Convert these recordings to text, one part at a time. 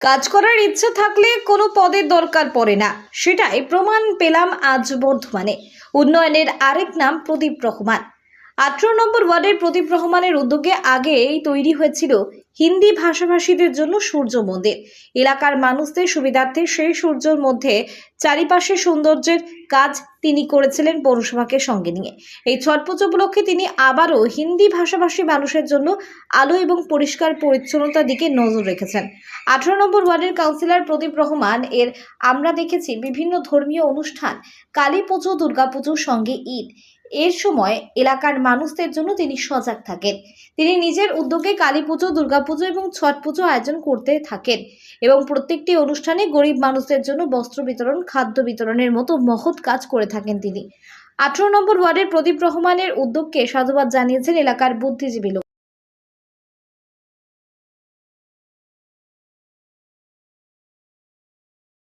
কাজ করার ইচ্ছে থাকলে কোনো পদের দরকার পড়ে না, সেটাই প্রমাণ পেলাম আজ বর্ধমানে। উন্নয়নের আরেক নাম প্রদীপ রহমান। 18 নম্বর ওয়ার্ডের প্রদীপ রহমানের উদ্যোগে আগেই তৈরি হয়েছিল হিন্দি ভাষাভাষীদের জন্য সূর্য মন্দির। এলাকার মানুষদের সুবিধার্থে সেই সূর্যের মধ্যে চারিপাশে সৌন্দর্যের কাজ তিনি করেছিলেন পৌরসভাকে সঙ্গে নিয়ে। এই ছট পুজো উপলক্ষে তিনি আবারও হিন্দি ভাষাভাষী মানুষের জন্য আলো এবং পরিষ্কার পরিচ্ছন্নতার দিকে নজর রেখেছেন। 18 নম্বর ওয়ার্ডের কাউন্সিলর প্রদীপ রহমান আমরা দেখেছি বিভিন্ন ধর্মীয় অনুষ্ঠান, কালী পুজো, দুর্গা পুজোর সঙ্গে ঈদ, এর সময় এলাকার মানুষদের জন্য তিনি সজাগ থাকেন। তিনি নিজের উদ্যোগে কালী পুজো, দুর্গা পুজো এবং ছট পুজো আয়োজন করতে থাকেন এবং প্রত্যেকটি অনুষ্ঠানে গরিব মানুষদের জন্য বস্ত্র বিতরণ, খাদ্য বিতরণের মতো মহৎ কাজ করে থাকেন তিনি। 18 নম্বর ওয়ার্ডের প্রদীপ রহমানের উদ্যোগকে সাধুবাদ জানিয়েছেন এলাকার বুদ্ধিজীবী লোক।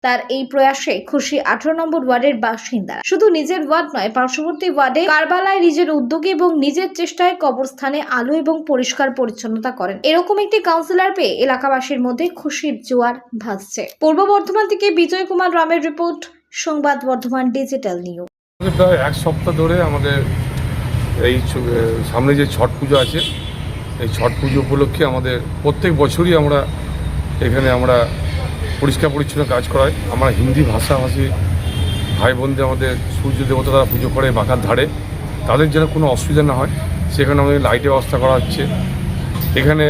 তার এই প্রয়াসে খুশি 18 নম্বর ওয়ার্ডের বাসিন্দা। শুধু নিজের ওয়ার্ড নয়, পার্শ্ববর্তী ওয়ার্ডে কারবালায় নিজের উদ্যোগে এবং নিজের চেষ্টায় কবরস্থানে আলো এবং পরিষ্কার পরিচ্ছন্নতা করেন। এরকম একটি কাউন্সিলর পেয়ে এলাকাবাসীর মধ্যে খুশির জোয়ার ভাসছে। পূর্ব বর্ধমান থেকে বিজয় কুমার রামের রিপোর্ট, সংবাদ বর্ধমান ডিজিটাল নিউজ। প্রায় এক সপ্তাহ ধরে আমাদের এই সামনে যে ছট পুজো আছে, এই ছট পুজো উপলক্ষে আমাদের প্রত্যেক বছরই আমরা এখানে পরিষ্কার পরিচ্ছন্ন কাজ করাই। আমরা হিন্দি ভাষাভাষী ভাই বোনদের আমাদের সূর্য দেবতা তারা পুজো করে বাঁকার ধারে, তাদের যেন কোনো অসুবিধা না হয় সেখানে আমাদের লাইটের ব্যবস্থা করা হচ্ছে। এখানে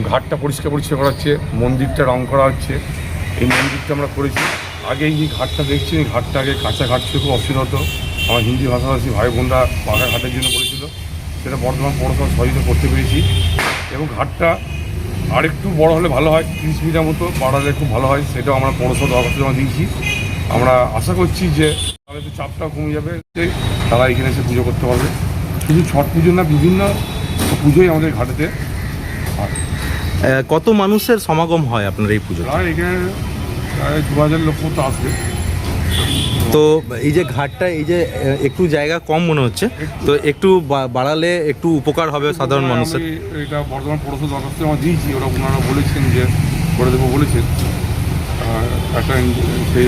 ঘাটটা পরিষ্কার পরিচ্ছন্ন করা হচ্ছে, মন্দিরটা রং করা হচ্ছে। এই মন্দিরটা আমরা করেছি। আগে এই যে ঘাটটা দেখছি, এই ঘাটটা আগে কাঁচা ঘাট ছিল, খুব অসুবিধা হতো। আমার হিন্দি ভাষাভাষী ভাই বোনরা পাকা ঘাটের জন্য করেছিল, সেটা বর্ধমান পৌরসভা সহযোগিতা করতে পেরেছি। এবং ঘাটটা আরেকটু বড় হলে ভালো হয়, 30 মিটার মতো বাড়ালে খুব ভালো হয়, সেটাও আমরা পৌরসভা দরখাস্ত জমা দিয়েছি। আমরা আশা করছি যে তাহলে একটু চাপটাও কমে যাবে, তারা এখানে এসে পুজো করতে পারবে। শুধু ছট পুজো না, বিভিন্ন পুজোই আমাদের ঘাটেতে। কত মানুষের সমাগম হয় আপনার এই পুজো? প্রায় এখানে প্রায় 2000 লোক মতো আসবে। তো এই যে ঘাটটা, এই যে একটু জায়গা কম মনে হচ্ছে, তো একটু বাড়ালে একটু উপকার হবে সাধারণ মানুষের। এটা বর্ধমান পৌরসভা দরখাস্ত আমরা দিয়েছি, ওরা ওনারা বলেছেন যে করে দেবো বলেছেন। একটা সেই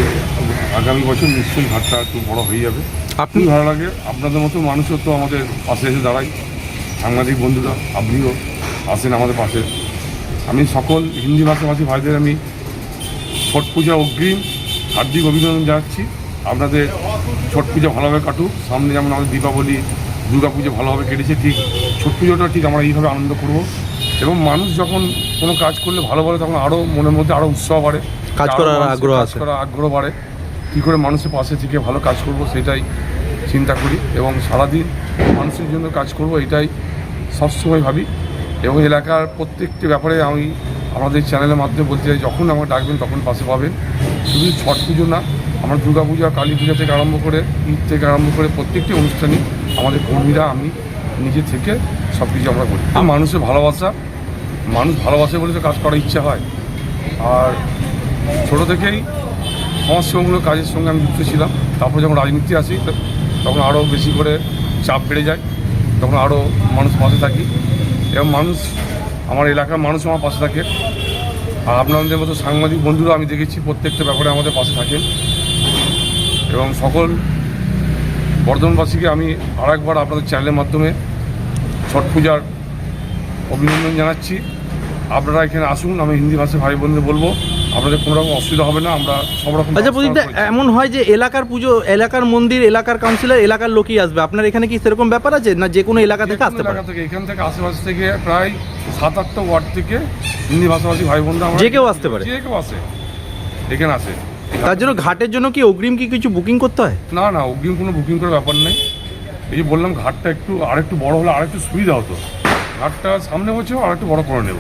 আগামী বছর নিশ্চয়ই ঘাটটা একটু বড় হয়ে যাবে। আপনি ভালো লাগে, আপনাদের মতো মানুষও তো আমাদের পাশে এসে দাঁড়ায়, সাংবাদিক বন্ধুরা, আপনিও আসেন আমাদের পাশে। আমি সকল হিন্দি ভাষাভাষী ভাইদের আমি ছট পূজা অগ্রিম হার্দিক অভিনন্দন জানাচ্ছি। আপনাদের ছট পুজো ভালোভাবে কাটুক। সামনে যেমন আমাদের দীপাবলি, দুর্গা পুজো ভালোভাবে কেটেছে, ঠিক ছট পুজোটা ঠিক আমরা এইভাবে আনন্দ করব। এবং মানুষ যখন কোনো কাজ করলে ভালো বলে, তখন আরও মনের মধ্যে আরও উৎসাহ বাড়ে, কাজ করার আগ্রহ বাড়ে। কী করে মানুষের পাশে থেকে ভালো কাজ করব সেটাই চিন্তা করি এবং সারাদিন মানুষের জন্য কাজ করব এটাই সবসময় ভাবি। এবং এলাকার প্রত্যেকটি ব্যাপারে আমি আমাদের চ্যানেলের মাধ্যমে বলতে চাই, যখন আমার ডাকবেন তখন পাশে পাবেন। শুধু ছট পুজো না, আমরা দুর্গা পূজা, কালী পূজা থেকে আরম্ভ করে, ঈদ থেকে আরম্ভ করে প্রত্যেকটি অনুষ্ঠানই আমাদের কর্মীরা, আমি নিজে থেকে সব কিছু আমরা করি। মানুষের ভালোবাসা, মানুষ ভালোবাসে বলে তো কাজ করার ইচ্ছা হয়। আর ছোটো থেকেই সমাজসেবামূলক কাজের সঙ্গে আমি যুক্ত ছিলাম। তারপর যখন রাজনীতি আসি তখন আরও বেশি করে চাপ বেড়ে যায়, তখন আরও মানুষ পাশে থাকি এবং আমার এলাকার মানুষ আমার পাশে থাকে। আর আপনাদের মতো সাংবাদিক বন্ধুরা আমি দেখেছি প্রত্যেকটা ব্যাপারে আমাদের পাশে থাকেন। এবং সকল বর্ধমানবাসীকে আমি আরেকবার আপনাদের চ্যানেলের মাধ্যমে ছট পূজার অভিনন্দন জানাচ্ছি। আপনারা এখানে আসুন, আমি হিন্দি ভাষায় ভাই বোনদের বলবো আপনাদের কোনো রকম অসুবিধা হবে না, আমরা সব রকম। আচ্ছা প্রদীপ, এমন হয় যে এলাকার পুজো, এলাকার মন্দির, এলাকার কাউন্সিলর, এলাকার লোকই আসবে, আপনার এখানে কি সেরকম ব্যাপার আছে না? যে কোনো এলাকা থেকে আসতে পারে? এখান থেকে আশেপাশে থেকে প্রায় 7-8টা ওয়ার্ড থেকে হিন্দি ভাষাভাষী ভাই বোনরা যে কেউ আসতে পারে, যে কেউ আসে, এখানে আসে। তার জন্য ঘাটের জন্য কি অগ্রিম কিছু বুকিং করতে হয়? না, অগ্রিম কোনো বুকিং করার ব্যাপার নেই। এই যে বললাম, ঘাটটা আরেকটু বড় হলে আরেকটু সুবিধা হতো। ঘাটটা সামনে বছর আরেকটু বড় করে নেব।